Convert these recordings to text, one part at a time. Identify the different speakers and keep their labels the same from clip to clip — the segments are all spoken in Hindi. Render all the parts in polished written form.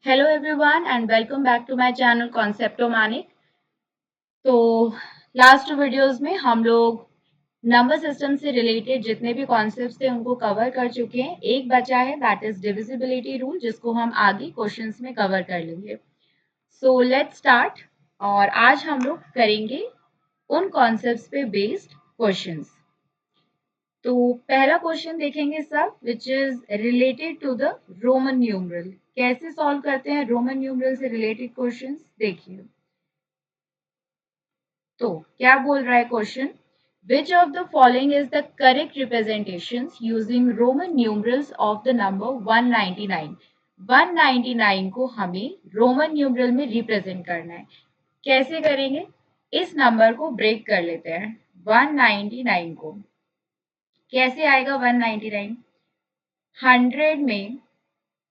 Speaker 1: Hello everyone and welcome back to my channel Conceptomanic। तो लास्ट वीडियोस में हम लोग नंबर सिस्टम से रिलेटेड जितने भी कॉन्सेप्ट्स थे उनको कवर कर चुके हैं। एक बचा है दैट इज डिविजिबिलिटी रूल, जिसको हम आगे क्वेश्चंस में कवर कर लेंगे। So let's start. और आज हम लोग करेंगे उन कॉन्सेप्ट्स पे बेस्ड क्वेश्चंस। तो पहला क्वेश्चन देखेंगे सब, which is related to the Roman numeral. कैसे सॉल्व करते हैं रोमन न्यूमरल से रिलेटेड क्वेश्चंस, देखिए। तो क्या बोल रहा है question, which of the following is the correct representation using Roman numerals of the number 199। 199 को हमें रोमन न्यूमरल में रिप्रेजेंट करना है। कैसे करेंगे, इस नंबर को ब्रेक कर लेते हैं। 199 को कैसे आएगा 199? 100 में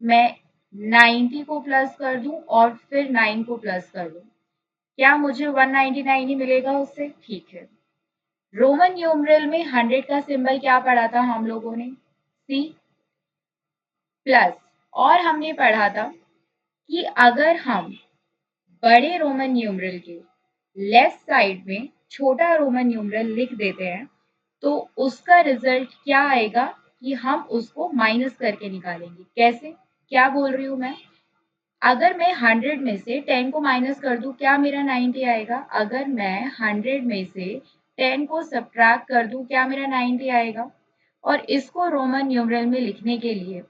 Speaker 1: मैं 90 को प्लस कर दूं और फिर 9 को प्लस कर दूं, क्या मुझे 199 ही मिलेगा उससे? ठीक है। रोमन न्यूमरल में 100 का सिंबल क्या पढ़ा था हम लोगों ने? C plus. और हमने पढ़ा था कि अगर हम बड़े रोमन न्यूमरल के लेफ्ट साइड में छोटा रोमन न्यूमरल लिख देते हैं तो उसका रिजल्ट क्या आएगा कि हम उसको माइनस करके निकालेंगे। कैसे, क्या बोल रही हूं मैं? अगर मैं 100 में से 10 को माइनस कर दूं, क्या मेरा 90 आएगा? अगर मैं 100 में से 10 को सब्ट्रैक्ट कर दूं, क्या मेरा 90 आएगा? और इसको रोमन न्यूमरल में लिखने के लिए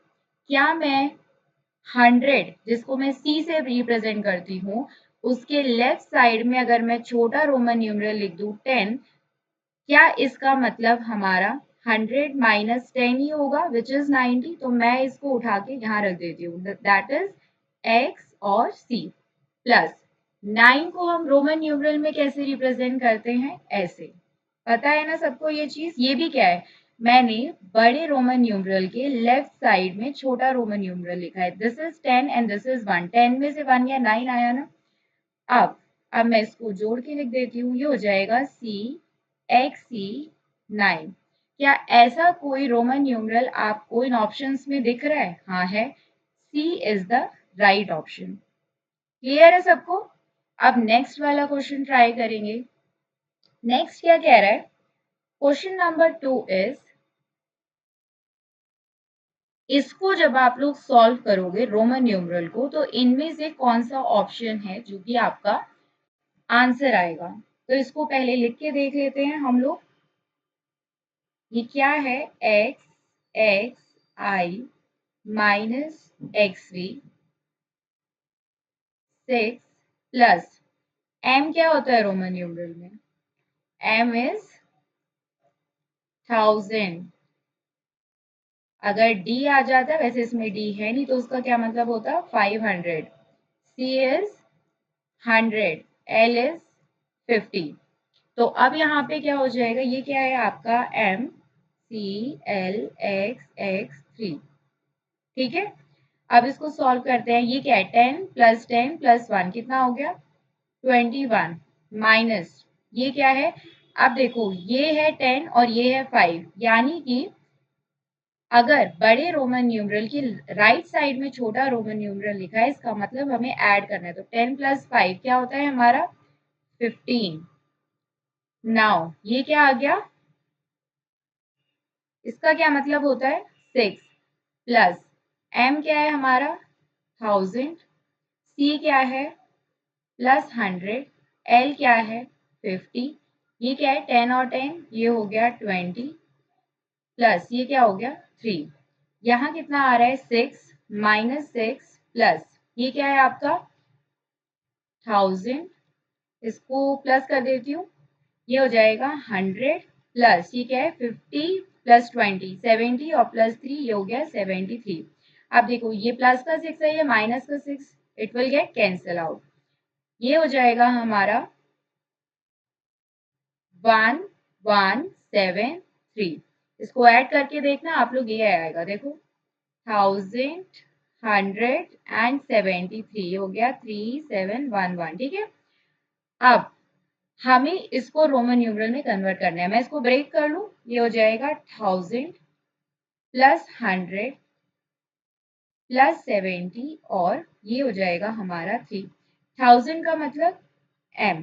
Speaker 1: क्या मैं 100, जिसको मैं सी से रिप्रेजेंट करती हूँ, उसके लेफ्ट साइड में अगर मैं छोटा रोमन न्यूमरल लिख दूं 10, क्या इसका मतलब हमारा 100 माइनस 10 ही होगा, विच इज 90। तो मैं इसको उठा के यहाँ रख देती हूँ, दैट इज x और c प्लस 9 को हम रोमन न्यूमरल में कैसे रिप्रेजेंट करते हैं? ऐसे। पता है ना सबको ये चीज? ये भी क्या है, मैंने बड़े रोमन न्यूमरल के लेफ्ट साइड में छोटा रोमन न्यूमरल लिखा है। This is 10 and this is 1। 10 में से 1 या 9 आया ना। अब मैं इसको जोड़ के लिख देती हूँ, ये हो जाएगा सी एक्स सी 9। क्या ऐसा कोई रोमन न्यूमरल आपको इन ऑप्शंस में दिख रहा है? हाँ है, C is the right option. Clear है सबको? अब नेक्स्ट वाला क्वेश्चन ट्राई करेंगे। नेक्स्ट क्या कह रहा है, क्वेश्चन नंबर 2 इज, इसको जब आप लोग सॉल्व करोगे रोमन न्यूमरल को, तो इनमें से कौन सा ऑप्शन है जो कि आपका आंसर आएगा? तो इसको पहले लिख के देख लेते हैं हम लोग। ये क्या है, X X I minus X V 6 plus M. क्या होता है रोमन न्यूमरल में? M is 1000। अगर डी आ जाता, वैसे इसमें डी है नहीं तो उसका क्या मतलब होता? 500। सी इज 100, एल इज 50। तो अब यहाँ पे क्या हो जाएगा, ये क्या है आपका M C L X X 3। ठीक है। अब इसको सॉल्व करते हैं। ये क्या है, 10 प्लस 10 प्लस 1 कितना हो गया? 21 माइनस ये क्या है? अब देखो, ये है 10 और ये है 5, यानी कि अगर बड़े रोमन न्यूमरल की राइट साइड में छोटा रोमन न्यूमरल लिखा है, इसका मतलब हमें ऐड करना है। तो 10 प्लस 5 क्या होता है हमारा? 15। नाउ ये क्या आ गया, इसका क्या मतलब होता है? 6 प्लस m क्या है हमारा? 1000। c क्या है? प्लस 100। l क्या है? 50। ये क्या है, 10 और 10, ये हो गया 20 प्लस ये क्या हो गया 3। यहाँ कितना आ रहा है? 6 माइनस 6 प्लस ये क्या है आपका 1000। इसको प्लस कर देती हूँ, ये हो जाएगा 100 प्लस ये क्या है 50 प्लस 20 70 और प्लस 3 ये हो गया 73। अब देखो, ये प्लस का 6 है, ये माइनस का 6, it will get cancel out. ये हो जाएगा हमारा 1173। इसको ऐड करके देखना आप लोग, ये आएगा देखो 1173 हो गया 3711। ठीक है। अब हमें इसको रोमन न्यूमरल में कन्वर्ट करना है। मैं इसको ब्रेक कर लूं, ये हो जाएगा 1000 प्लस 100 प्लस 70 और ये हो जाएगा हमारा 3। 1000 का मतलब M,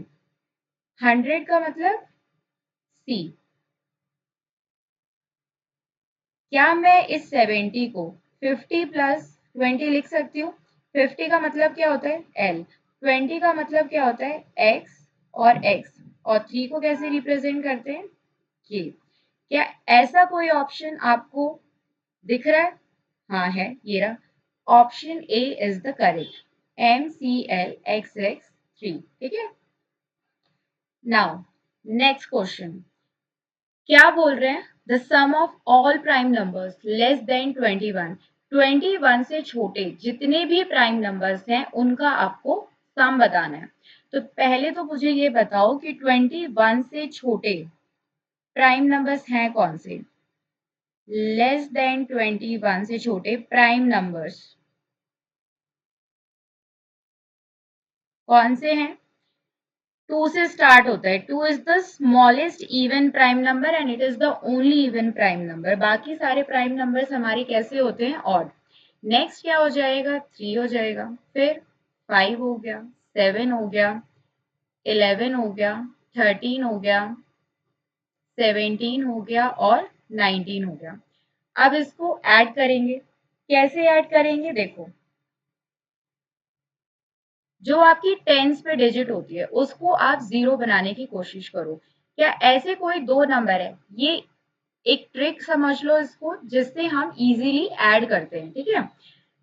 Speaker 1: 100 का मतलब C। क्या मैं इस 70 को 50 प्लस 20 लिख सकती हूँ? 50 का मतलब क्या होता है? L, 20 का मतलब क्या होता है? X और X, और 3 को कैसे रिप्रेजेंट करते हैं? K। क्या ऐसा कोई ऑप्शन आपको दिख रहा है? हाँ है, ये रहा। Option A is the correct, MCLXX3। ठीक है, नाउ नेक्स्ट क्वेश्चन क्या बोल रहे हैं? The sum of all prime numbers less than 21, 21 से छोटे जितने भी प्राइम नंबर्स हैं उनका आपको सम बताना है। तो पहले तो मुझे ये बताओ कि 21 से छोटे प्राइम नंबर्स हैं कौन से? लेस देन 21 से छोटे प्राइम नंबर्स कौन से हैं? 2 से स्टार्ट होता है। 2 is the smallest even prime number and it is the only even prime number. बाकी सारे प्राइम नंबर्स हमारे कैसे होते हैं? ऑड। नेक्स्ट क्या हो जाएगा? 3 हो जाएगा, फिर 5 हो गया, 7 हो गया, 11 हो गया, 13 हो गया, 17 हो गया और 19 हो गया। अब इसको ऐड करेंगे। कैसे ऐड करेंगे? देखो, जो आपकी टेंस पे डिजिट होती है उसको आप जीरो बनाने की कोशिश करो। क्या ऐसे कोई दो नंबर है? ये एक ट्रिक समझ लो इसको, जिससे हम इजीली ऐड करते हैं। ठीक है,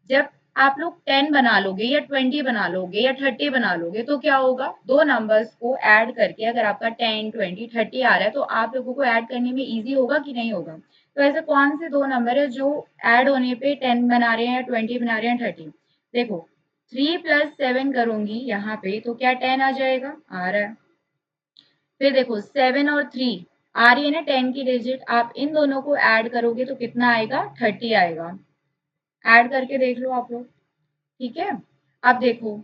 Speaker 1: जब आप लोग 10 बना लोगे या 20 बना लोगे या 30 बना लोगे तो क्या होगा? दो नंबर्स को ऐड करके अगर आपका 10 20 30 आ रहा है तो आप लोगों को ऐड करने में इजी होगा कि नहीं होगा? तो ऐसे कौन से दो नंबर है जो ऐड होने पे 10 बना रहे हैं या 20 बना रहे हैं 30? देखो, 3 प्लस 7 करूंगी यहाँ पे तो क्या 10 आ जाएगा? आ रहा है। फिर देखो 7 और 3 आ रही है ना 10 की डिजिट, आप इन दोनों को ऐड करोगे तो कितना आएगा? 30 आएगा। ऐड करके देख लो आप लोग। ठीक है, अब देखो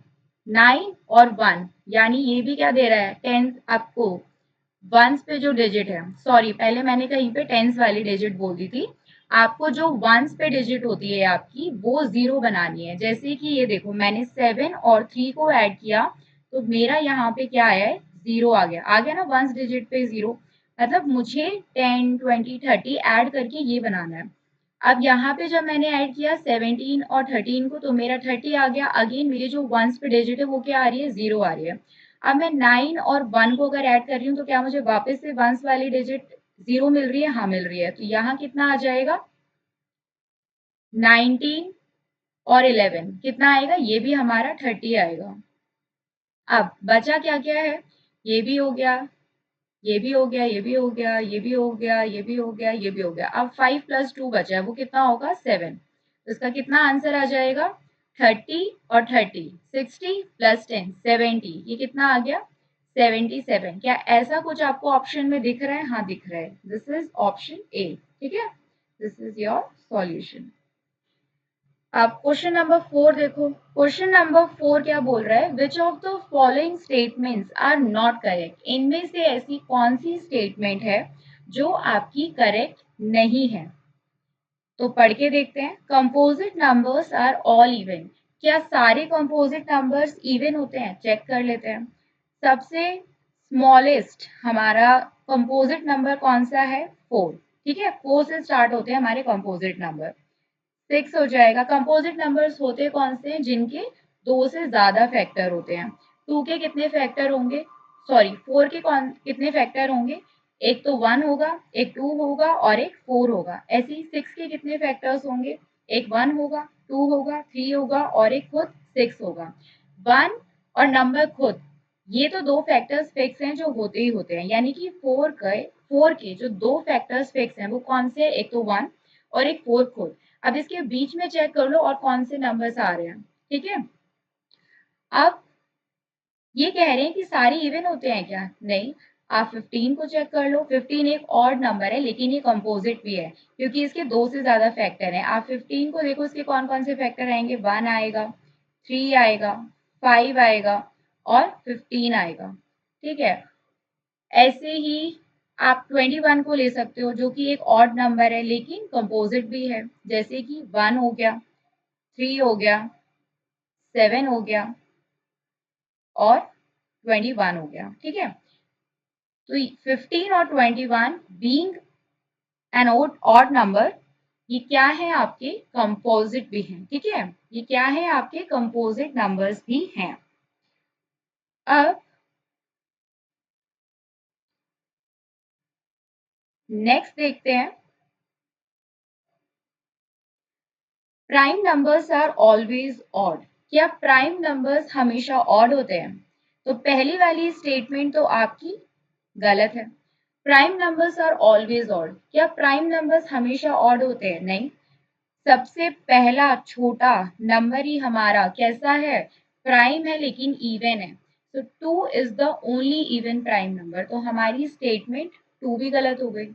Speaker 1: 9 और 1, यानी ये भी क्या दे रहा है? 10 आपको वंस पे जो डिजिट है, सॉरी पहले मैंने कहीं पे टेंस वाली डिजिट बोल दी थी। आपको जो वंस पे डिजिट होती है आपकी वो जीरो बनानी है। जैसे कि ये देखो, मैंने 7 और 3 को ऐड किया तो मेरा यहाँ पे क्या आया है? जीरो आ गया। आ गया ना वंस डिजिट पे जीरो। मतलब मुझे 10 20 30 ऐड करके ये बनाना है। अब यहाँ पे जब मैंने ऐड किया 17 और 13 को तो मेरा 30 आ गया। अगेन मेरी जो वंस पे डिजिट है वो क्या आ रही है? जीरो आ रही है। अब मैं 9 और 1 को अगर ऐड कर रही हूँ तो क्या मुझे वापस से वंस वाली डिजिट जीरो मिल रही है? हाँ मिल रही है। तो यहाँ कितना आ जाएगा? 19 और 11 कितना आएगा? ये भी हमारा 30 आएगा। अब बचा क्या क्या है? ये भी हो गया, ये भी हो गया, ये भी हो गया, ये भी हो गया, ये भी हो गया, ये भी हो गया। अब 5 प्लस 2 बचा है, वो कितना होगा? 7। इसका कितना आंसर आ जाएगा? 30 और 30, 60 प्लस 10 70। ये कितना आ गया? 77। क्या ऐसा कुछ आपको ऑप्शन में दिख रहा है? हाँ दिख रहा है। This is option A. ठीक है, दिस इज योर सॉल्यूशन। अब क्वेश्चन नंबर 4 देखो। क्वेश्चन नंबर 4 क्या बोल रहा है? Which of the following statements are not correct? इनमें से ऐसी कौन सी स्टेटमेंट है जो आपकी करेक्ट नहीं है? तो पढ़ के देखते हैं। Composite numbers are all even. क्या सारे कंपोजिट नंबर्स इवन होते हैं? चेक कर लेते हैं। सबसे स्मॉलेस्ट हमारा कंपोजिट नंबर कौन सा है? 4। ठीक है, 4 से स्टार्ट होते हैं हमारे कंपोजिट नंबर। 6 हो जाएगा। कंपोजिट नंबर्स होते कौन से हैं? जिनके दो से ज्यादा फैक्टर होते हैं। 2 के कितने फैक्टर होंगे? सॉरी 4 के कौन कितने फैक्टर होंगे? एक तो 1 होगा, एक 2 होगा और एक 4 होगा। ऐसे ही 6 के कितने फैक्टर्स होंगे? एक 1 होगा, 2 होगा, 3 होगा और एक खुद 6 होगा। 1 और नंबर खुद, ये तो दो फैक्टर्स फिक्स हैं जो होते ही होते हैं। यानी कि 4 के जो दो फैक्टर्स फिक्स हैं वो कौन से हैं? एक तो 1 और एक 4 खुद। अब इसके बीच में चेक कर लो और कौन से नंबर्स आ रहे हैं। ठीक है, अब ये कह रहे हैं कि सारे इवन होते हैं क्या? नहीं। आप 15 को चेक कर लो। 15 एक ऑड नंबर है लेकिन ये कंपोजिट भी है क्योंकि इसके दो से ज्यादा फैक्टर हैं। आप 15 को देखो, इसके कौन कौन से फैक्टर आएंगे? 1 आएगा, 3 आएगा, 5 आएगा और 15 आएगा। ठीक है, ऐसे ही आप 21 को ले सकते हो जो कि एक ऑड नंबर है लेकिन कंपोजिट भी है। जैसे कि 1 हो गया, 3 हो गया, 7 हो गया और 21 हो गया। ठीक है, तो 15 और 21 बीइंग एन ऑड नंबर, ये क्या है आपके कंपोजिट भी हैं। ठीक है, ये क्या है आपके कंपोजिट नंबर्स भी हैं। अब नेक्स्ट देखते हैं, prime numbers are always odd. क्या प्राइम नंबर्स हमेशा ऑड होते हैं? तो पहली वाली स्टेटमेंट तो आपकी गलत है। Prime numbers are always odd, क्या प्राइम नंबर्स हमेशा ऑड होते हैं? नहीं। सबसे पहला छोटा नंबर ही हमारा कैसा है? प्राइम है, लेकिन इवन है। तो 2 is the only even prime number, तो हमारी स्टेटमेंट 2 भी गलत हो गई।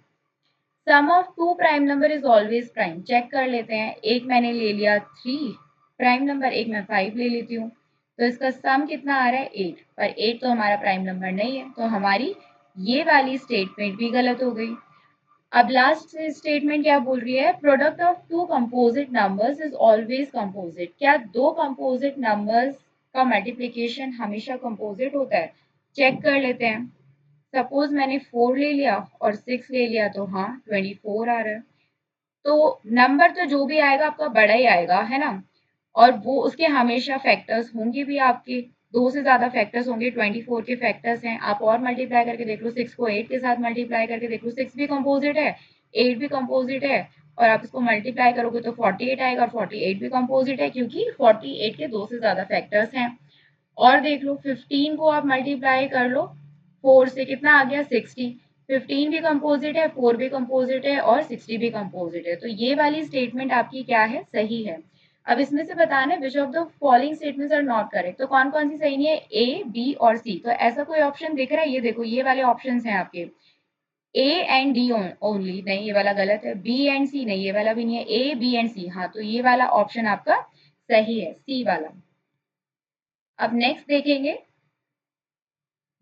Speaker 1: Sum of two prime number is always prime, check कर लेते हैं। एक मैंने ले लिया 3 प्राइम नंबर, एक मैं 5 ले लेती हूँ, तो इसका सम कितना आ रहा है? 8, पर 8 तो हमारा प्राइम नंबर नहीं है, तो हमारी ये वाली स्टेटमेंट भी गलत हो गई। अब लास्ट स्टेटमेंट क्या बोल रही है? Product of two composite numbers is always composite, क्या दो कंपोजिट नंबर्स का मल्टीप्लिकेशन हमेशा कंपोजिट होता है? चेक कर लेते हैं। सपोज मैंने 4 ले लिया और 6 ले लिया, तो हाँ 24 आ रहा है। तो नंबर तो जो भी आएगा आपका बड़ा ही आएगा, है ना, और वो उसके हमेशा फैक्टर्स होंगे भी आपके, दो से ज्यादा फैक्टर्स होंगे। 24 के फैक्टर्स हैं, आप और मल्टीप्लाई करके देख लो, 6 को 8 के साथ मल्टीप्लाई करके देख लो, 6 भी कंपोजिट है, 8 भी कंपोजिट है, और आप इसको मल्टीप्लाई करोगे तो 48 आएगा, और 48 भी कंपोजिट है, क्योंकि 48 के दो से ज्यादा फैक्टर्स हैं। और देख लो 15 को आप मल्टीप्लाई कर लो 4 से, कितना आ गया? 60। 15 भी कंपोजिट है, 4 भी कंपोजिट है, और 60 भी कंपोजिट है, तो ये वाली स्टेटमेंट आपकी क्या है? सही है। अब इसमें से बताना है which of the following statements are not correct, तो कौन कौन सी सही नहीं है? ए, बी और सी। तो ऐसा कोई ऑप्शन दिख रहा है? ये देखो, ये वाले ऑप्शंस हैं आपके, ए एंड डी ओनली, नहीं ये वाला गलत है। बी एंड सी, नहीं ये वाला भी नहीं है। ए, बी एंड सी, हाँ, तो ये वाला ऑप्शन आपका सही है, सी वाला। अब नेक्स्ट देखेंगे,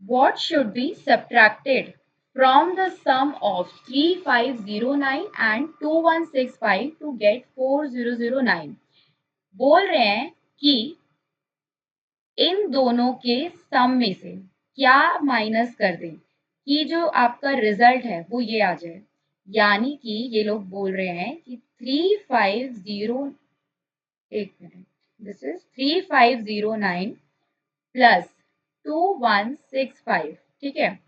Speaker 1: what should be subtracted from the sum of 3509 and 2165 to get 4009? बोल रहे हैं कि इन दोनों के सम में से क्या माइनस कर दें कि जो आपका रिजल्ट है वो ये आ जाए। यानी कि ये लोग बोल रहे हैं कि 350, एक मिनट, दिस इज 3509 प्लस 2165, ठीक है,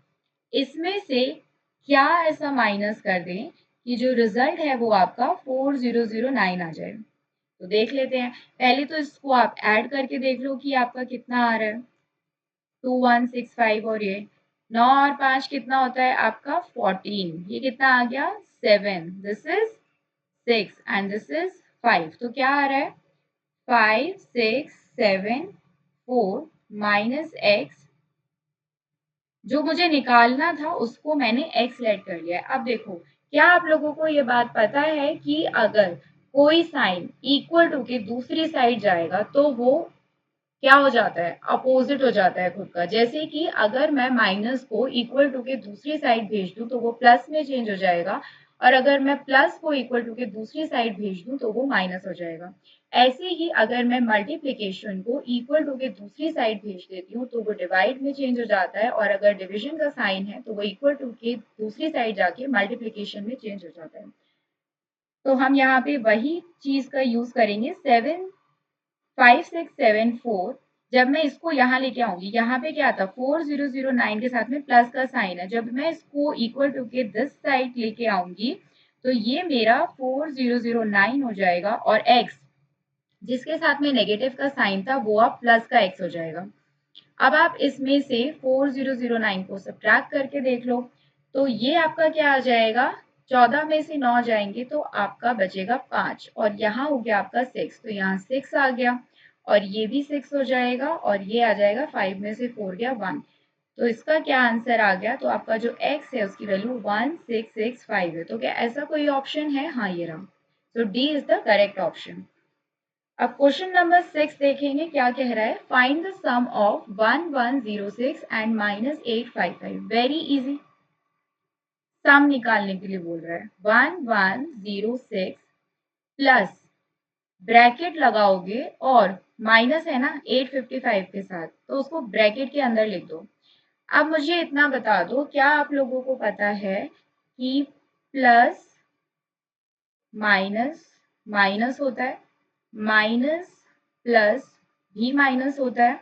Speaker 1: इसमें से क्या ऐसा माइनस कर दें कि जो रिजल्ट है वो आपका 4009 आ जाए। तो देख लेते हैं, पहले तो इसको आप ऐड करके देख लो कि आपका कितना आ रहा है। 2165 और ये 9 और 5 कितना होता है आपका? 14। ये कितना आ गया? 7, this is 6 and this is 5, तो क्या आ रहा है? 5674 माइनस एक्स, जो मुझे निकालना था उसको मैंने एक्स लेट कर लिया है। अब देखो, क्या आप लोगों को ये बात पता है कि अगर कोई साइन इक्वल टू के दूसरी साइड जाएगा तो वो क्या हो जाता है? अपोजिट हो जाता है खुद का। जैसे कि अगर मैं माइनस को इक्वल टू के दूसरी साइड भेज दूं तो वो प्लस में चेंज हो जाएगा, और अगर मैं प्लस को इक्वल टू के दूसरी साइड भेज दूं तो वो माइनस हो जाएगा। ऐसे ही अगर मैं मल्टीप्लिकेशन को इक्वल टू के दूसरी साइड भेज देती हूँ तो वो डिवाइड में चेंज हो जाता है, और अगर डिविजन का साइन है तो वो इक्वल टू के दूसरी साइड जाके मल्टीप्लिकेशन में चेंज हो जाता है। तो हम यहाँ पे वही चीज का यूज करेंगे। 5674, जब मैं इसको यहाँ लेके आऊंगी, यहाँ पे क्या था? 4009 के साथ में प्लस का साइन है, जब मैं इसको इक्वल टू के दिस साइड लेके आऊंगी तो ये मेरा 4009 हो जाएगा, और x जिसके साथ में नेगेटिव का साइन था वो अब प्लस का x हो जाएगा। अब आप इसमें से 4009 को सब्ट्रैक्ट करके देख लो, तो ये आपका क्या आ जाएगा? 14 में से 9 जाएंगे तो आपका बचेगा 5, और यहाँ हो गया आपका 6, तो यहाँ 6 आ गया, और ये भी 6 हो जाएगा, और ये आ जाएगा 5 में से 4 गया 1। तो इसका क्या आंसर आ गया? तो आपका जो x है उसकी वैल्यू 1665 है। तो क्या ऐसा कोई ऑप्शन है? हाँ, ये रहा। तो D is the correct option. अब क्वेश्चन नंबर 6 देखेंगे क्या कह रहा है। Find the sum of 1106 and -855। Very easy, sum निकालने के लिए बोल रहा है। 1106 प्लस ब्रैकेट लगाओगे और माइनस है ना 855 के साथ, तो उसको ब्रैकेट के अंदर लिख दो। अब मुझे इतना बता दो, क्या आप लोगों को पता है कि प्लस माइनस माइनस होता है, माइनस प्लस भी माइनस होता है,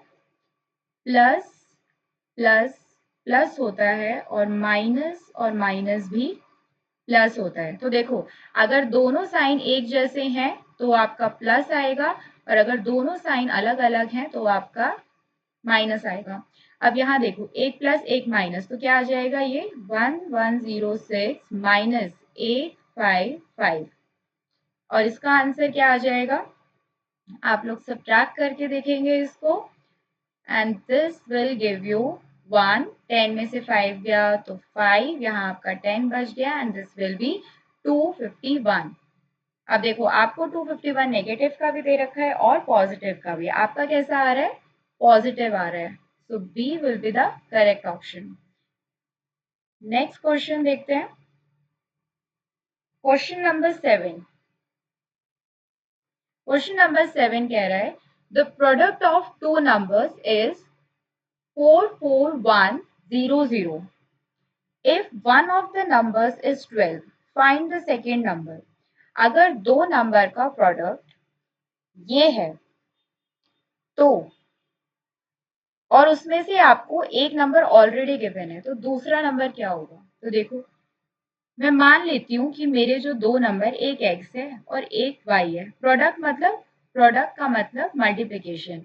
Speaker 1: प्लस प्लस प्लस होता है, और माइनस भी प्लस होता है। तो देखो, अगर दोनों साइन एक जैसे हैं तो आपका प्लस आएगा, और अगर दोनों साइन अलग अलग हैं तो आपका माइनस आएगा। अब यहाँ देखो, एक प्लस एक माइनस, तो क्या आ जाएगा, ये 1106 माइनस 855, और इसका आंसर क्या आ जाएगा, आप लोग सब्ट्रैक्ट करके देखेंगे इसको, and this will give you 1, 10 में से 5 गया तो 5, यहाँ आपका 10 बच गया, एंड दिस विल बी 251। अब देखो, आपको 251 नेगेटिव का भी दे रखा है और पॉजिटिव का भी। आपका कैसा आ रहा है, पॉजिटिव आ रहा है, so B will be the correct option. Next question देखते हैं, क्वेश्चन नंबर 7। क्वेश्चन नंबर 7 कह रहा है, the product of to numbers is 44100। If one of the numbers is 12, find the second number. अगर दो नंबर का प्रोडक्ट ये है तो, और उसमें से आपको एक नंबर ऑलरेडी गिवन है, तो दूसरा नंबर क्या होगा। तो देखो, मैं मान लेती हूँ कि मेरे जो दो नंबर, एक एक्स है और एक वाई है। प्रोडक्ट का मतलब मल्टीप्लीकेशन।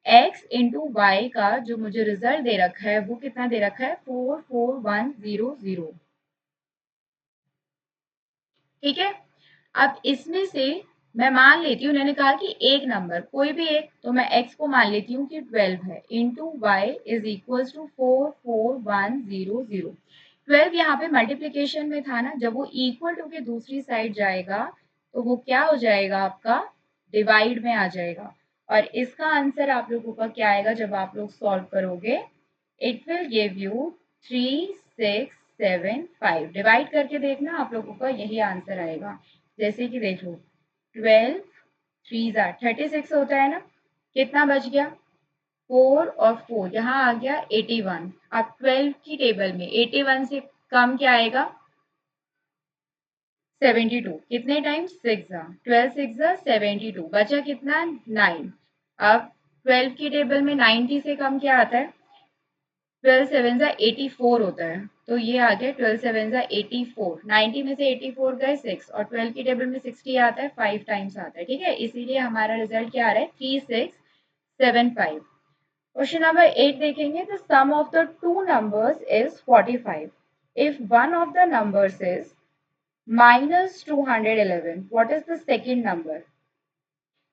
Speaker 1: एक्स इंटू वाई का जो मुझे रिजल्ट दे रखा है वो कितना दे रखा है, 44100। ठीक है, अब इसमें से मैं मान लेती हूँ, उन्होंने कहा कि एक नंबर कोई भी एक, तो मैं x को मान लेती हूँ कि 12 है, into Y is equal to 44100। 12 यहाँ पे मल्टीप्लीकेशन में था ना, जब वो इक्वल टू के दूसरी साइड जाएगा तो वो क्या हो जाएगा, आपका डिवाइड में आ जाएगा। और इसका आंसर आप लोगों का क्या आएगा जब आप लोग सॉल्व करोगे, it will give you 3675। Divide करके देखना, आप लोगों का यही आंसर आएगा। जैसे कि देख लो, 12 थ्री ज़ा 36 होता है ना, कितना बच गया, 4 और 4 यहाँ आ गया 81। अब 12 की टेबल में 81 से कम क्या आएगा, 72। कितने टाइम्स, 6 ज़ा 12, 6 ज़ा 72, बचा कितना, 9। अब 12 की टेबल में 90 से कम क्या आता है, 12 7 ज़ा 84 होता है, तो ये आ गया 12 7 ज़ा 84। 90 में से 84 गए 6, और 12 की टेबल में 60 आता है, 5 टाइम्स आता है। ठीक है, इसीलिए हमारा रिजल्ट क्या आ रहा है, 3675। क्वेश्चन नंबर 8 देखेंगे, the sum of the two numbers is 45। If one of the numbers is minus 211, what is the second number.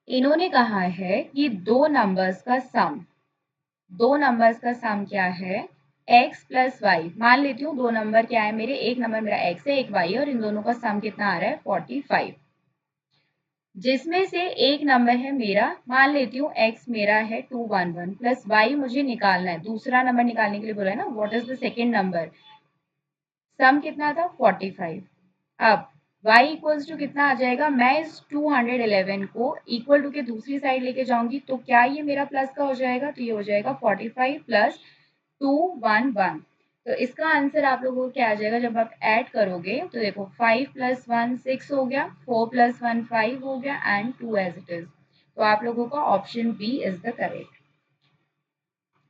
Speaker 1: इन्होंने कहा है कि दो नंबर्स का सम क्या है, x प्लस वाई। मान लेती हूँ दो नंबर क्या है मेरे, एक नंबर मेरा x है, एक y है, और इन दोनों का सम कितना आ रहा है, 45। जिसमें से एक नंबर है मेरा, मान लेती हूँ x मेरा है 211, प्लस y मुझे निकालना है, दूसरा नंबर निकालने के लिए बोला है ना, what is the second number. Sum कितना था, 45। अब y इक्वल्स टू कितना आ जाएगा, मैं इस 211 को इक्वल टू के दूसरी साइड लेके जाऊंगी, तो क्या ये मेरा प्लस का हो जाएगा, तो ये हो जाएगा 45 प्लस 211। तो इसका आंसर आप लोगों को क्या आ जाएगा, जब आप ऐड करोगे तो देखो, 5 प्लस 1 6 हो गया, 4 प्लस 1 5 हो गया, एंड 2 एज इट इज। तो आप लोगों का option B is the correct.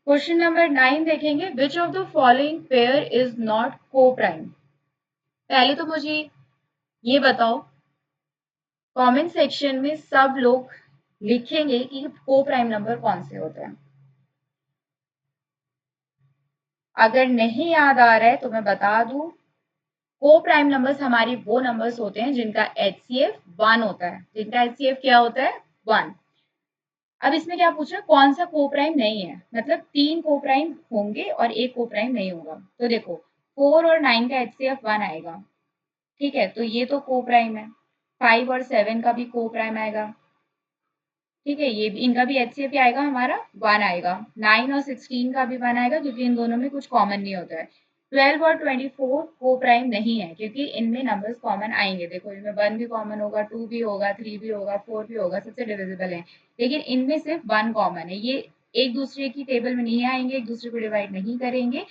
Speaker 1: Question number 9 देखेंगे, which of the following pair is not coprime. पहले तो मुझे ये बताओ, कमेंट सेक्शन में सब लोग लिखेंगे कि को प्राइम नंबर कौन से होते हैं। अगर नहीं याद आ रहा है तो मैं बता दूं, को प्राइम नंबर्स हमारी वो नंबर्स होते हैं जिनका एचसीएफ 1 होता है, जिनका एचसीएफ क्या होता है, 1। अब इसमें क्या पूछा, कौन सा को प्राइम नहीं है, मतलब 3 को प्राइम होंगे और एक को प्राइम नहीं होगा। तो देखो, 4 और 9 का एचसीएफ 1 आएगा, ठीक है, तो ये तो को प्राइम है। 5 और 7 का भी को प्राइम आएगा, ठीक है, ये भी, इनका भी एचसीएफ आएगा हमारा 1 आएगा। 9 और 16 का भी 1 आएगा, क्योंकि इन दोनों में कुछ कॉमन नहीं होता है। 12 और 24 को प्राइम नहीं है क्योंकि इनमें नंबर्स कॉमन आएंगे। देखो इनमें 1 भी कॉमन होगा, 2 भी होगा, 3 भी होगा, 4 भी होगा, सबसे डिविजिबल है। लेकिन इनमें सिर्फ 1 कॉमन है। ये एक दूसरे की टेबल में नहीं आएंगे, एक दूसरे को डिवाइड नहीं करेंगे।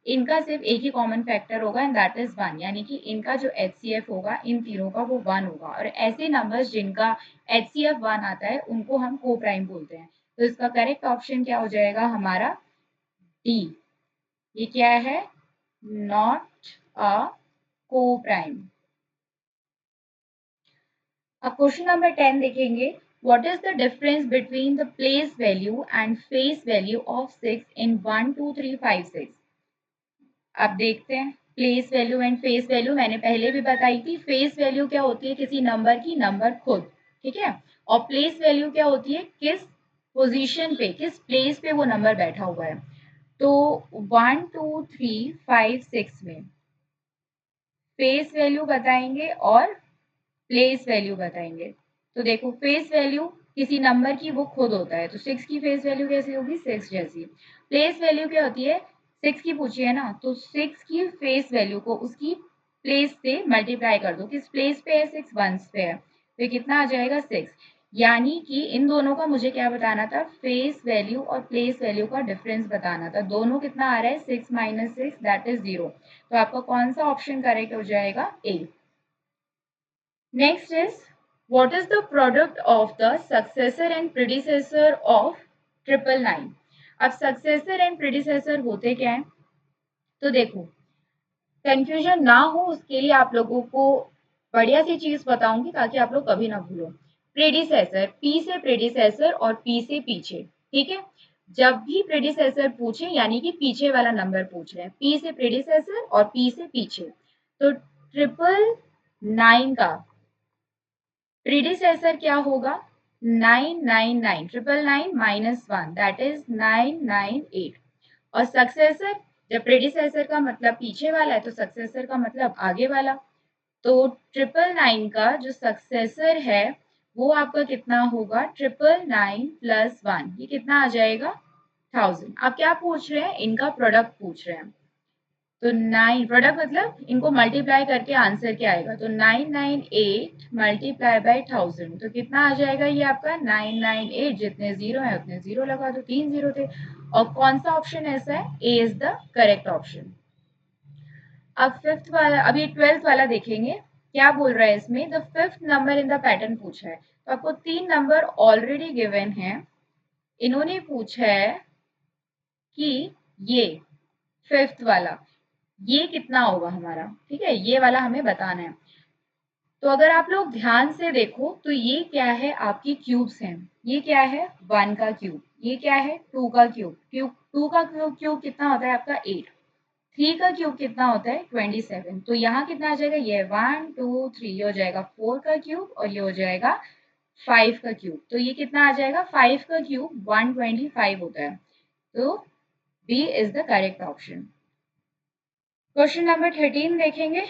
Speaker 1: इनका सिर्फ एक ही कॉमन फैक्टर होगा एंड दैट इज 1, यानी कि इनका जो HCF होगा इन तीनों का वो 1 होगा। और ऐसे नंबर्स जिनका HCF 1 आता है उनको हम को प्राइम बोलते हैं। तो इसका करेक्ट ऑप्शन क्या हो जाएगा हमारा? डी। ये क्या है? नॉट अ को प्राइम। अब क्वेश्चन नंबर 10 देखेंगे। What is the difference between the place value and face value of 6 इन 1 2 3 5 6? अब देखते हैं place value and face value. मैंने पहले भी बताई थी, फेस वैल्यू क्या होती है? किसी नंबर की नंबर खुद, ठीक है। और प्लेस वैल्यू क्या होती है? किस पोजीशन पे, किस प्लेस पे वो नंबर बैठा हुआ है। तो 1 2 3 5 6 में फेस वैल्यू बताएंगे और प्लेस वैल्यू बताएंगे। तो देखो फेस वैल्यू किसी नंबर की वो खुद होता है, तो 6 की फेस वैल्यू कैसी होगी? 6 जैसी। प्लेस वैल्यू क्या होती है? 6 की पूछी है ना, तो 6 की फेस वैल्यू को उसकी प्लेस से मल्टीप्लाई कर दो। किस प्लेस पे है? 6 वंस पे है, तो कितना आ जाएगा? 6। यानी कि इन दोनों का मुझे क्या बताना था? फेस वैल्यू और प्लेस वैल्यू का डिफरेंस बताना था। दोनों कितना आ रहा है? 6 माइनस 6 दैट इज 0। तो आपका कौन सा ऑप्शन करेक्ट हो जाएगा? ए। Next is, what is the product of the successor and predecessor of 999? अब successor and predecessor होते क्या है? तो देखो कंफ्यूजन ना हो उसके लिए आप लोगों को बढ़िया सी चीज बताऊंगी ताकि आप लोग कभी ना भूलो। प्रेडिसेसर, पी से प्रेडिसेसर और पी से पीछे, ठीक है। जब भी प्रेडिसेसर पूछे यानी कि पीछे वाला नंबर पूछ रहे हैं, पी से प्रेडिसेसर और पी से पीछे, तो 999 का प्रीडिसेसर क्या होगा? 999, 999 माइनस 1 दैट इज 998। और सक्सेसर, जब प्रीडिसेसर का मतलब पीछे वाला है तो सक्सेसर का मतलब आगे वाला। तो 999 का जो सक्सेसर है वो आपका कितना होगा? 999 प्लस 1, ये कितना आ जाएगा? 1000। आप क्या पूछ रहे हैं? इनका प्रोडक्ट पूछ रहे हैं। तो 9 प्रोडक्ट मतलब इनको मल्टीप्लाई करके आंसर क्या आएगा? तो 998 मल्टीप्लाई बाय 1000, तो कितना आ जाएगा ये आपका? 998। जितने जीरो है उतने जीरो लगा दो, 3 जीरो थे। और कौन सा ऑप्शन ऐसा है? ए इज द करेक्ट ऑप्शन। अब फिफ्थ वाला, अभी 12th वाला देखेंगे। क्या बोल रहा है इसमें? The fifth number in the pattern पूछा है। तो आपको 3 नंबर ऑलरेडी गिवन है। इन्होंने पूछा है कि ये फिफ्थ वाला ये कितना होगा हमारा, ठीक है, ये वाला हमें बताना है। तो अगर आप लोग ध्यान से देखो तो ये क्या है? आपकी क्यूब्स हैं। ये क्या है? 1 का क्यूब। ये क्या है? 2 का क्यूब। क्यूब 2 का क्यूब कितना होता है आपका? 8। 3 का क्यूब कितना होता है? 27। तो यहाँ कितना आ जाएगा? ये 1 2 3, ये हो जाएगा 4 का क्यूब और ये हो जाएगा 5 का क्यूब। तो ये कितना आ जाएगा? 5 का क्यूब 125 होता है। तो B is the correct option. Question number 13 देखेंगे।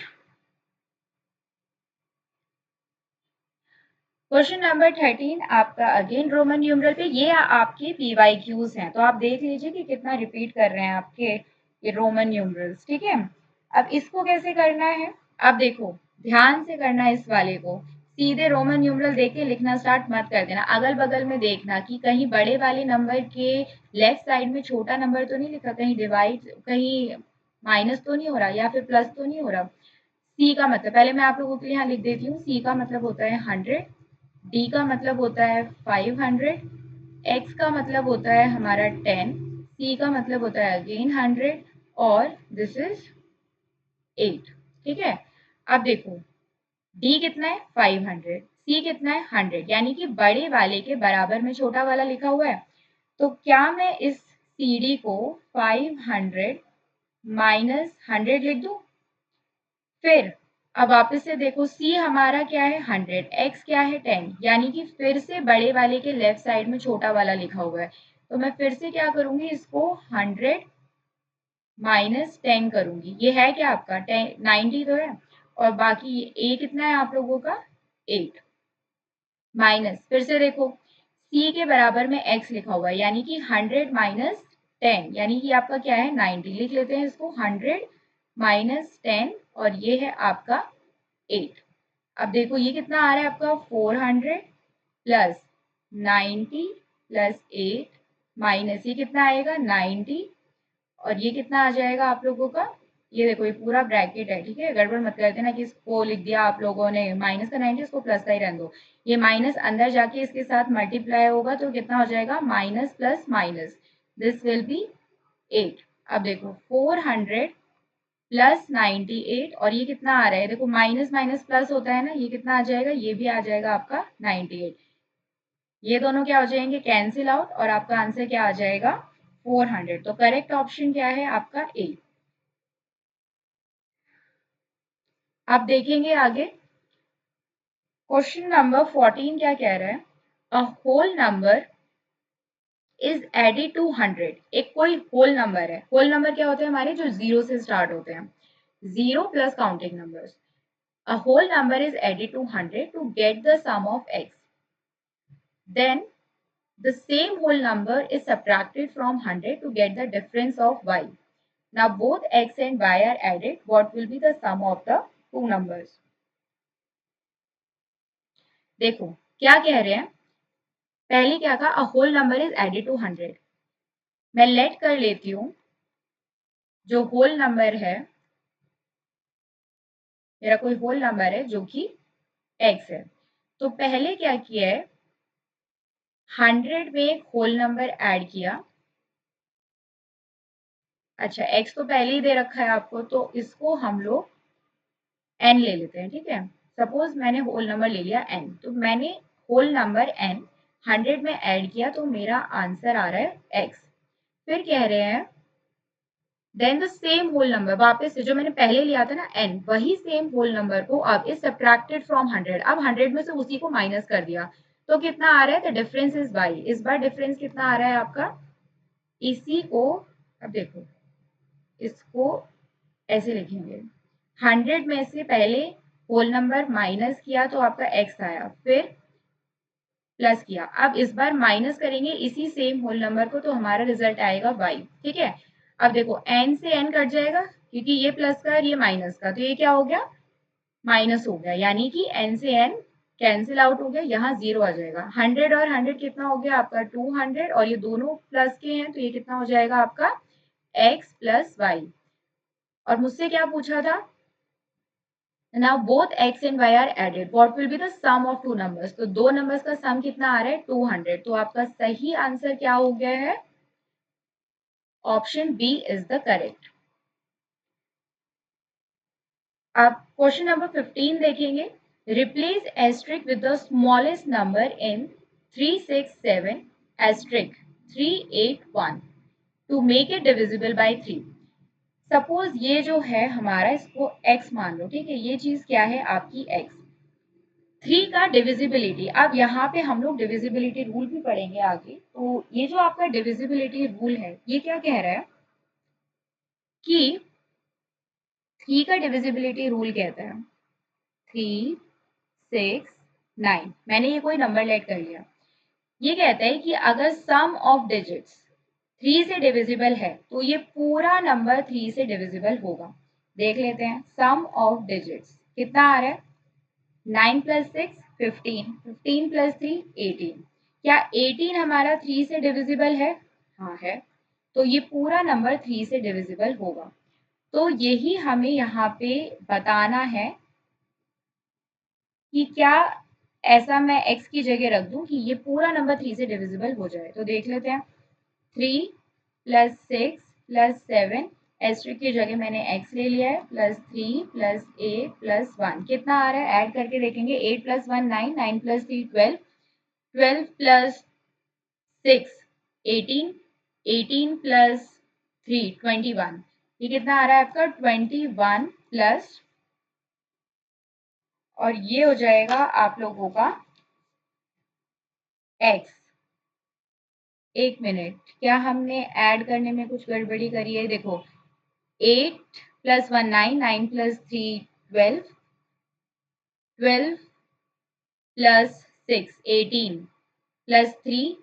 Speaker 1: क्वेश्चन नंबर 13 आपका अगेन रोमन न्यूमरल पे। ये आपके PYQs हैं, तो आप देख लीजिए कि कितना रिपीट कर रहे हैं आपके ये रोमन न्यूमरल्स, ठीक है। अब इसको कैसे करना है? अब देखो ध्यान से करना है इस वाले को। सीधे रोमन न्यूमरल देख के लिखना स्टार्ट मत कर देना। अगल बगल में देखना कि कहीं बड़े वाले नंबर के लेफ्ट साइड में छोटा नंबर तो नहीं लिखा, कहीं डिवाइड, कहीं माइनस तो नहीं हो रहा या फिर प्लस तो नहीं हो रहा। सी का मतलब पहले मैं आप लोगों के लिए यहाँ लिख देती हूँ। सी का मतलब होता है 100, डी का मतलब होता है 500, एक्स का मतलब होता है हमारा 10, सी का मतलब होता है अगेन 100 और दिस इज 8, ठीक है। अब देखो डी कितना है? 500, सी कितना है? 100, यानी कि बड़े वाले के बराबर में छोटा वाला लिखा हुआ है। तो क्या मैं इस सी डी को 500 माइनस 100 लिख दूं? फिर अब वापस से देखो सी हमारा क्या है? 100, एक्स क्या है? 10, यानी कि फिर से बड़े वाले के लेफ्ट साइड में छोटा वाला लिखा हुआ है। तो मैं फिर से क्या करूंगी? इसको 100 माइनस 10 करूंगी। ये है क्या आपका? 10 90 तो है। और बाकी ए कितना है आप लोगों का? 8 माइनस, फिर से देखो सी के बराबर में एक्स लिखा हुआ है, यानी कि 100 माइनस 10, यानी कि आपका क्या है? 90। लिख लेते हैं इसको 100 -10 और ये है आपका 8। अब देखो ये कितना आ रहा है आपका 400 प्लस 90 प्लस 8 माइनस ये कितना आएगा 90 और ये कितना आ जाएगा आप लोगों का, ये देखो ये पूरा ब्रैकेट है, ठीक है, गड़बड़ मत करते ना कि इसको लिख दिया आप लोगों ने माइनस का 90, इसको प्लस का ही रहने दो। ये माइनस अंदर जाके इसके साथ मल्टीप्लाई होगा तो कितना हो जाएगा minus plus minus, this will be 8। अब देखो 400 प्लस 98 और ये कितना आ रहा है, देखो माइनस माइनस प्लस होता है ना, ये कितना आ जाएगा, ये भी आ जाएगा आपका 98। ये दोनों क्या हो जाएंगे कैंसिल आउट और आपका आंसर क्या आ जाएगा 400। तो करेक्ट ऑप्शन क्या है आपका ए। आप देखेंगे आगे क्वेश्चन नंबर 14 क्या कह रहा है, a whole number is added to 100। एक कोई होल नंबर है, होल नंबर क्या होते हैं हमारे जो जीरो से स्टार्ट होते हैं, zero plus counting numbers. A whole number is added to 100 to get the sum of x. Then the same whole number is subtracted from 100 to get the difference of y. Now both x and y are added. What will be the sum of the two numbers? देखो क्या कह रहे हैं, पहले क्या था, a whole number is added to 100। मैं लेट कर लेती हूँ जो होल नंबर है, मेरा कोई होल नंबर है जो कि x है, तो पहले क्या किया है 100 में एक होल नंबर ऐड किया। अच्छा x तो पहले ही दे रखा है आपको, तो इसको हम लोग n ले लेते हैं, ठीक है। सपोज मैंने होल नंबर ले लिया n, तो मैंने होल नंबर n 100 में ऐड किया तो मेरा आंसर आ रहा है x। फिर कह रहे हैं then the same whole number, वापस से जो मैंने पहले लिया था ना n, वही सेम होल नंबर को अब इज सब्ट्रैक्टेड फ्रॉम 100। अब 100 में से उसी को माइनस कर दिया तो कितना आ रहा है, द डिफरेंस इज y। इस बार डिफरेंस कितना आ रहा है आपका, इसी को अब देखो इसको ऐसे लिखेंगे, 100 में से पहले होल नंबर माइनस किया तो आपका x आया, फिर प्लस किया, अब इस बार माइनस करेंगे इसी सेम होल नंबर को तो हमारा रिजल्ट आएगा y, ठीक है। अब देखो n से n कट जाएगा क्योंकि ये प्लस का और ये माइनस का, तो ये क्या हो गया माइनस हो गया, यानी कि n से n कैंसिल आउट हो गया, यहाँ 0 आ जाएगा। 100 और 100 कितना हो गया आपका 200 और ये दोनों प्लस के हैं तो ये कितना हो जाएगा आपका x प्लस वाई। और मुझसे क्या पूछा था, now both x and y are added, what will be the sum of two numbers? तो दो नंबर्स का सम कितना आ रहा है 200, तो आपका सही आंसर क्या हो गया है, option B is the correct. आप क्वेश्चन नंबर 15 देखेंगे, replace asterisk with the smallest number in 367 asterisk 381 to make it divisible by 3। Suppose ये जो है हमारा, इसको x मान लो, ठीक है, ये चीज क्या है आपकी x। 3 का डिविजिबिलिटी, अब यहाँ पे हम लोग डिविजिबिलिटी रूल भी पढ़ेंगे आगे, तो ये जो आपका डिविजिबिलिटी रूल है ये क्या कह रहा है कि 3 का डिविजिबिलिटी रूल कहता है 3, 6, 9, मैंने ये कोई नंबर लेट कर लिया, ये कहता है कि अगर सम ऑफ डिजिट्स 3 से डिविजिबल है तो ये पूरा नंबर 3 से डिविजिबल होगा। देख लेते हैं, सम ऑफ डिजिट्स कितना आ रहा है, 9 प्लस 6 15, 15 प्लस 3 18। क्या 18 हमारा 3 से डिविजिबल है, हाँ है, तो ये पूरा नंबर 3 से डिविजिबल होगा। तो यही हमें यहाँ पे बताना है कि क्या ऐसा मैं x की जगह रख दूं कि ये पूरा नंबर 3 से डिविजिबल हो जाए। तो देख लेते हैं, 3 प्लस 6 प्लस 7, एस्ट्रिक की जगह मैंने x ले लिया है, प्लस 3 प्लस 8 प्लस 1 कितना आ रहा है, ऐड करके देखेंगे, 8 प्लस 1 9, 9 प्लस 3 12, 12 प्लस 6 18, 18 प्लस 3 21, ये कितना आ रहा है आपका 21 प्लस, और ये हो जाएगा आप लोगों का x। एक मिनट, क्या हमने ऐड करने में कुछ गड़बड़ी करी है, देखो 8 प्लस 1 9, 9 प्लस 3 12, 12 प्लस 6 18 प्लस 3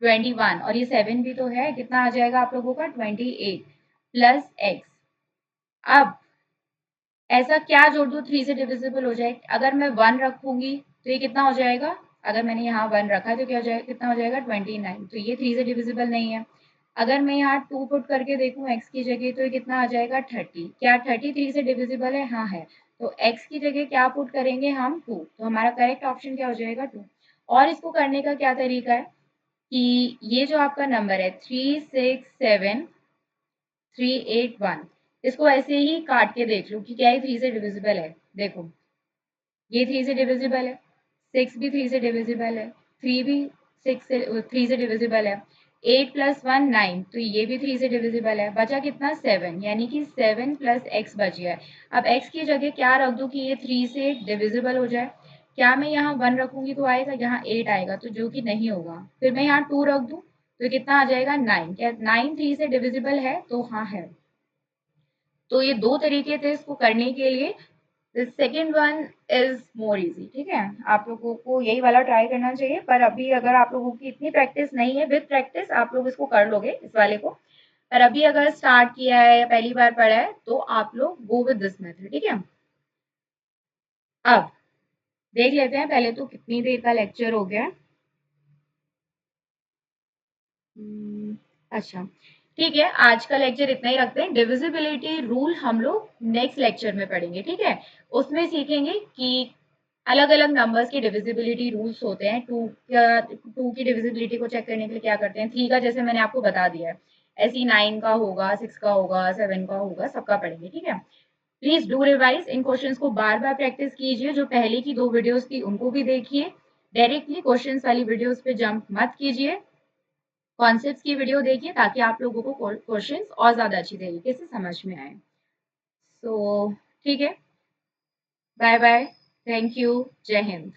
Speaker 1: 21 और ये 7 भी तो है, कितना आ जाएगा आप लोगों का 28 प्लस x। अब ऐसा क्या जोड़ दूं 3 से डिविजिबल हो जाए? अगर मैं 1 रखूंगी तो ये कितना हो जाएगा? अगर मैंने यहाँ 1 रखा है तो क्या हो जाएगा, कितना हो जाएगा 29, तो ये 3 से डिविजिबल नहीं है। अगर मैं यहाँ 2 पुट करके देखूँ x की जगह तो ये कितना आ जाएगा 30। क्या 30 3 से डिविजिबल है? हाँ है। तो x की जगह क्या पुट करेंगे हम? 2। तो हमारा करेक्ट ऑप्शन क्या हो जाएगा? 2। और इसको करने का क्या तरीका है कि ये जो आपका नंबर है 367381, इसको ऐसे ही काट के देख लो कि क्या ये 3 से डिविजिबल है। देखो ये 3 से डिविजिबल है, 6 भी 3 से डिविजिबल है, 3 भी 3 से डिविजिबल है, 8 प्लस 1 9, तो ये भी 3 से डिविजिबल है। बचा कितना? 7, यानी कि 7 प्लस एक्स बच गया है। अब एक्स की जगह क्या रख दूं कि ये 3 से डिविजिबल हो जाए? क्या मैं यहाँ 1 रखूंगी तो आएगा? यहाँ 8 आएगा, तो जो कि नहीं होगा। फिर मैं यहाँ 2 रख दूं तो कितना आ जाएगा 9। क्या 9 3 से डिविजिबल है? तो हाँ है। तो ये दो तरीके थे इसको करने के लिए। The second one is more easy. ठीक है, आप लोगों को यही वाला ट्राई करना चाहिए, पर अभी अगर आप लोगों की इतनी प्रैक्टिस नहीं है, विद प्रैक्टिस आप लोग इसको कर लोगे इस वाले को। पर अभी अगर स्टार्ट किया है या पहली बार पढ़ा है तो आप लोग गो विद दिस मेथड। ठीक है, अब देख लेते हैं पहले तो कितनी देर का लेक्चर हो गया। अच्छा, ठीक है, आज का लेक्चर इतना ही रखते हैं। डिविजिबिलिटी रूल हम लोग नेक्स्ट लेक्चर में पढ़ेंगे। ठीक है, उसमें सीखेंगे कि अलग अलग नंबर्स के डिविजिबिलिटी रूल्स होते हैं। टू की डिविजिबिलिटी को चेक करने के लिए क्या करते हैं, 3 का जैसे मैंने आपको बता दिया है, ऐसे ही 9 का होगा, 6 का होगा, 7 का होगा, सबका पढ़ेंगे। ठीक है, please do revise. In questions को बार बार प्रैक्टिस कीजिए। जो पहले की 2 वीडियोस थी उनको भी देखिए। डायरेक्टली क्वेश्चंस वाली वीडियोस पे जंप मत कीजिए, कॉन्सेप्ट्स की वीडियो देखिए ताकि आप लोगों को क्वेश्चंस और ज़्यादा अच्छी तरीके से समझ में आए। सो ठीक है, बाय बाय, थैंक यू, जय हिंद।